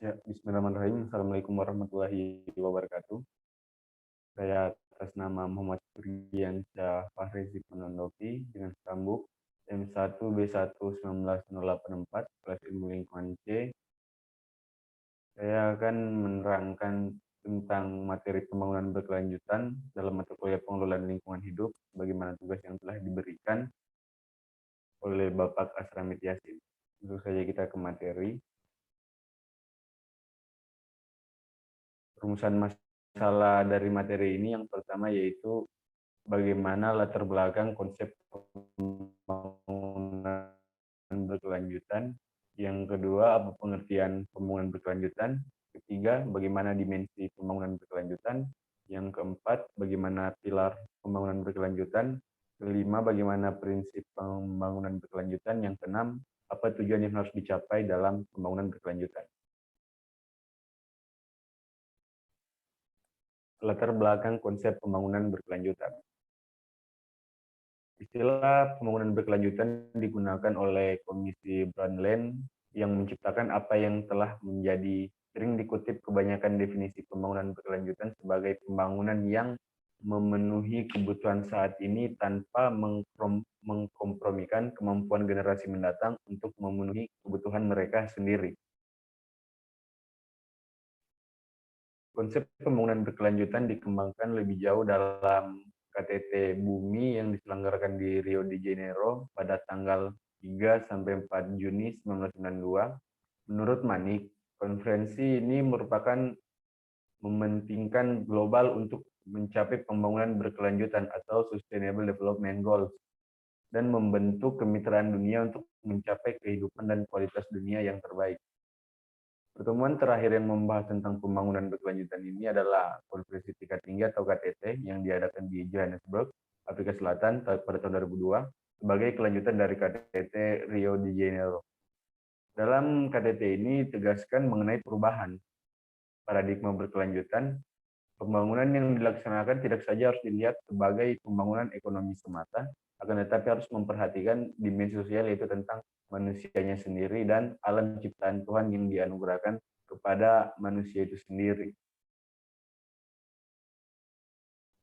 Ya, bismillahirrahmanirrahim. Assalamualaikum warahmatullahi wabarakatuh. Saya atas nama Muhammad Suryansyah Fahri Ziponondoki dengan sambung M1B1 19084 kelas ilmu lingkungan C. Saya akan menerangkan tentang materi pembangunan berkelanjutan dalam mata kuliah pengelolaan lingkungan hidup, bagaimana tugas yang telah diberikan oleh Bapak Asramid Yasin. Langsung saja kita ke materi. Rumusan masalah dari materi ini yang pertama yaitu bagaimana latar belakang konsep pembangunan berkelanjutan. Yang kedua, apa pengertian pembangunan berkelanjutan. Ketiga, bagaimana dimensi pembangunan berkelanjutan. Yang keempat, bagaimana pilar pembangunan berkelanjutan. Kelima, bagaimana prinsip pembangunan berkelanjutan. Yang keenam, apa tujuan yang harus dicapai dalam pembangunan berkelanjutan. Latar belakang konsep pembangunan berkelanjutan. Istilah pembangunan berkelanjutan digunakan oleh Komisi Brundtland yang menciptakan apa yang telah menjadi sering dikutip kebanyakan definisi pembangunan berkelanjutan sebagai pembangunan yang memenuhi kebutuhan saat ini tanpa mengkompromikan kemampuan generasi mendatang untuk memenuhi kebutuhan mereka sendiri. Konsep pembangunan berkelanjutan dikembangkan lebih jauh dalam KTT Bumi yang diselenggarakan di Rio de Janeiro pada tanggal 3 sampai 4 Juni 1992. Menurut Manik, konferensi ini merupakan mementingkan global untuk mencapai pembangunan berkelanjutan atau Sustainable Development Goals dan membentuk kemitraan dunia untuk mencapai kehidupan dan kualitas dunia yang terbaik. Pertemuan terakhir yang membahas tentang pembangunan berkelanjutan ini adalah konferensi tingkat tinggi atau KTT yang diadakan di Johannesburg, Afrika Selatan pada tahun 2002 sebagai kelanjutan dari KTT Rio de Janeiro. Dalam KTT ini tegaskan mengenai perubahan paradigma berkelanjutan. Pembangunan yang dilaksanakan tidak saja harus dilihat sebagai pembangunan ekonomi semata, akan tetapi harus memperhatikan dimensi sosial, yaitu tentang manusianya sendiri dan alam ciptaan Tuhan yang dianugerahkan kepada manusia itu sendiri.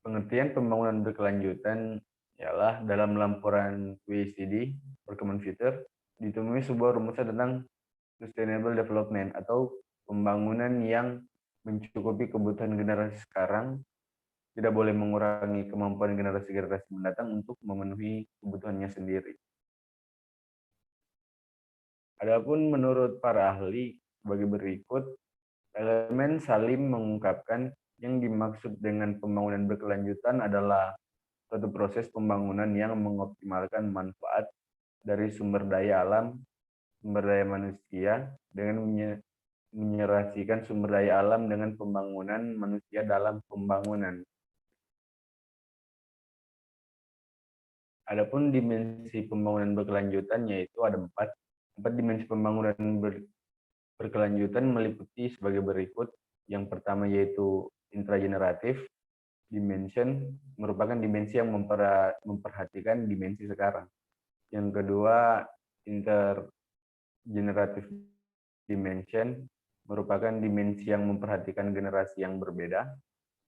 Pengertian pembangunan berkelanjutan ialah dalam laporan WCD, Perkembangan Future, ditemui sebuah rumusan tentang Sustainable Development atau pembangunan yang mencukupi kebutuhan generasi sekarang, tidak boleh mengurangi kemampuan generasi-generasi mendatang untuk memenuhi kebutuhannya sendiri. Adapun menurut para ahli sebagai berikut, elemen Salim mengungkapkan yang dimaksud dengan pembangunan berkelanjutan adalah suatu proses pembangunan yang mengoptimalkan manfaat dari sumber daya alam, sumber daya manusia, dengan menyerasikan sumber daya alam dengan pembangunan manusia dalam pembangunan. Adapun dimensi pembangunan berkelanjutan yaitu ada empat. Empat dimensi pembangunan berkelanjutan meliputi sebagai berikut. Yang pertama yaitu intrageneratif dimension, merupakan dimensi yang memperhatikan dimensi sekarang. Yang kedua, intergeneratif dimension, merupakan dimensi yang memperhatikan generasi yang berbeda.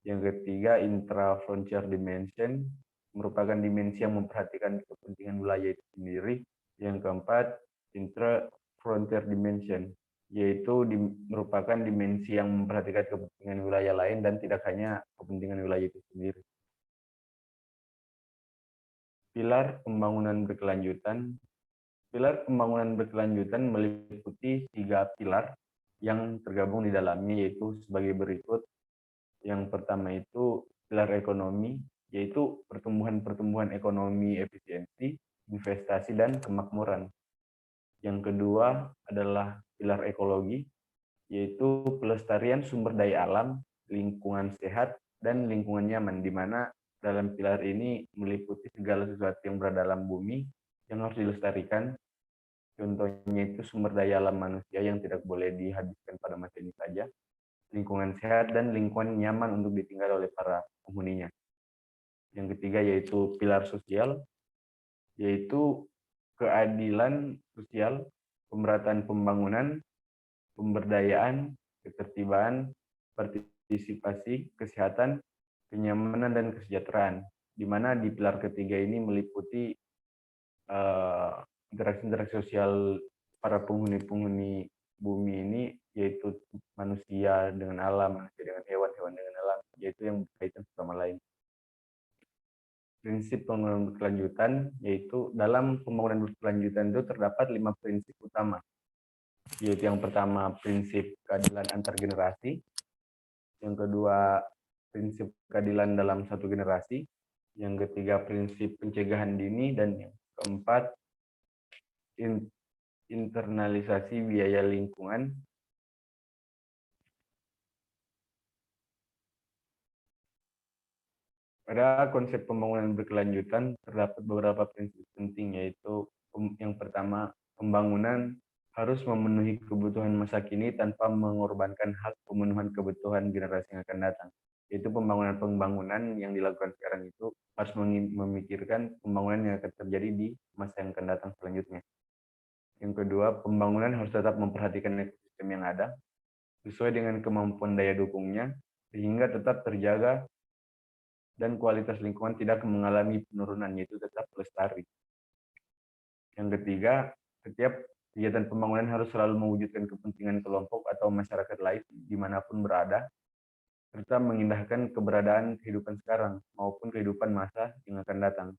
Yang ketiga, intra-frontier dimension, merupakan dimensi yang memperhatikan kepentingan wilayah itu sendiri. Yang keempat, intra-frontier dimension, yaitu merupakan dimensi yang memperhatikan kepentingan wilayah lain dan tidak hanya kepentingan wilayah itu sendiri. Pilar pembangunan berkelanjutan. Pilar pembangunan berkelanjutan meliputi 3 pilar yang tergabung di dalamnya, yaitu sebagai berikut. Yang pertama itu pilar ekonomi, yaitu pertumbuhan ekonomi efisiensi, investasi, dan kemakmuran. Yang kedua adalah pilar ekologi, yaitu pelestarian sumber daya alam, lingkungan sehat, dan lingkungan nyaman, di mana dalam pilar ini meliputi segala sesuatu yang berada dalam bumi yang harus dilestarikan. Contohnya itu sumber daya alam manusia yang tidak boleh dihabiskan pada masa ini saja, lingkungan sehat, dan lingkungan nyaman untuk ditinggal oleh para penghuninya. Yang ketiga yaitu pilar sosial, yaitu keadilan sosial, pemerataan pembangunan, pemberdayaan, ketertiban, partisipasi, kesehatan, kenyamanan, dan kesejahteraan. Di mana di pilar ketiga ini meliputi interaksi-interaksi sosial para penghuni-penghuni bumi ini, yaitu manusia dengan alam, manusia dengan hewan, hewan dengan alam, yaitu yang berkaitan sama lain. Prinsip pembangunan berkelanjutan, yaitu dalam pembangunan berkelanjutan itu terdapat 5 prinsip utama, yaitu yang pertama prinsip keadilan antar generasi, yang kedua prinsip keadilan dalam satu generasi, yang ketiga prinsip pencegahan dini, dan yang keempat internalisasi biaya lingkungan. Pada konsep pembangunan berkelanjutan terdapat beberapa prinsip penting, yaitu yang pertama, pembangunan harus memenuhi kebutuhan masa kini tanpa mengorbankan hak pemenuhan kebutuhan generasi yang akan datang. Yaitu pembangunan yang dilakukan sekarang itu harus memikirkan pembangunan yang akan terjadi di masa yang akan datang selanjutnya. Yang kedua, pembangunan harus tetap memperhatikan ekosistem yang ada sesuai dengan kemampuan daya dukungnya sehingga tetap terjaga dan kualitas lingkungan tidak mengalami penurunan, yaitu tetap lestari. Yang ketiga, setiap kegiatan pembangunan harus selalu mewujudkan kepentingan kelompok atau masyarakat lain dimanapun berada, serta mengindahkan keberadaan kehidupan sekarang maupun kehidupan masa yang akan datang.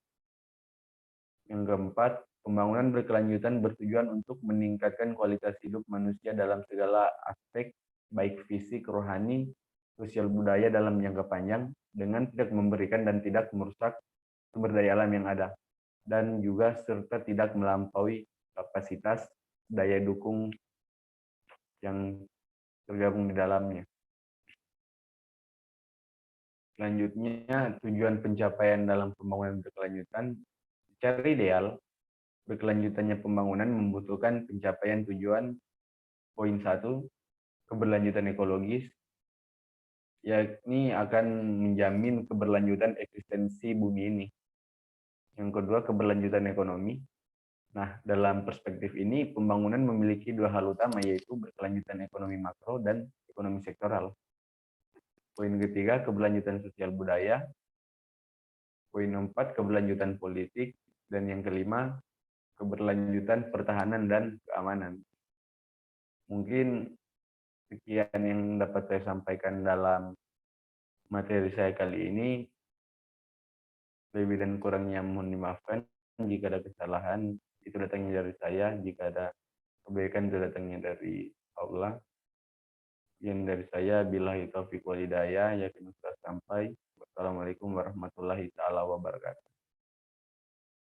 Yang keempat, pembangunan berkelanjutan bertujuan untuk meningkatkan kualitas hidup manusia dalam segala aspek, baik fisik, rohani, sosial, budaya dalam jangka panjang, dengan tidak memberikan dan tidak merusak sumber daya alam yang ada, dan juga serta tidak melampaui kapasitas daya dukung yang tergabung di dalamnya. Selanjutnya, tujuan pencapaian dalam pembangunan berkelanjutan. Secara ideal, berkelanjutannya pembangunan membutuhkan pencapaian tujuan poin 1, keberlanjutan ekologis, yakni akan menjamin keberlanjutan eksistensi bumi ini. Yang kedua, keberlanjutan ekonomi. Nah, dalam perspektif ini, pembangunan memiliki dua hal utama, yaitu berkelanjutan ekonomi makro dan ekonomi sektoral. Poin ketiga, keberlanjutan sosial budaya. Poin 4, keberlanjutan politik. Dan yang kelima, keberlanjutan pertahanan dan keamanan. Mungkin sekian yang dapat saya sampaikan dalam materi saya kali ini. Lebih dan kurangnya mohon dimaafkan. Jika ada kesalahan, itu datangnya dari saya. Jika ada kebaikan, itu datangnya dari Allah. Yang dari saya, billahi taufiq wal hidayah, yakin sudah sampai. Wassalamualaikum warahmatullahi taala wabarakatuh.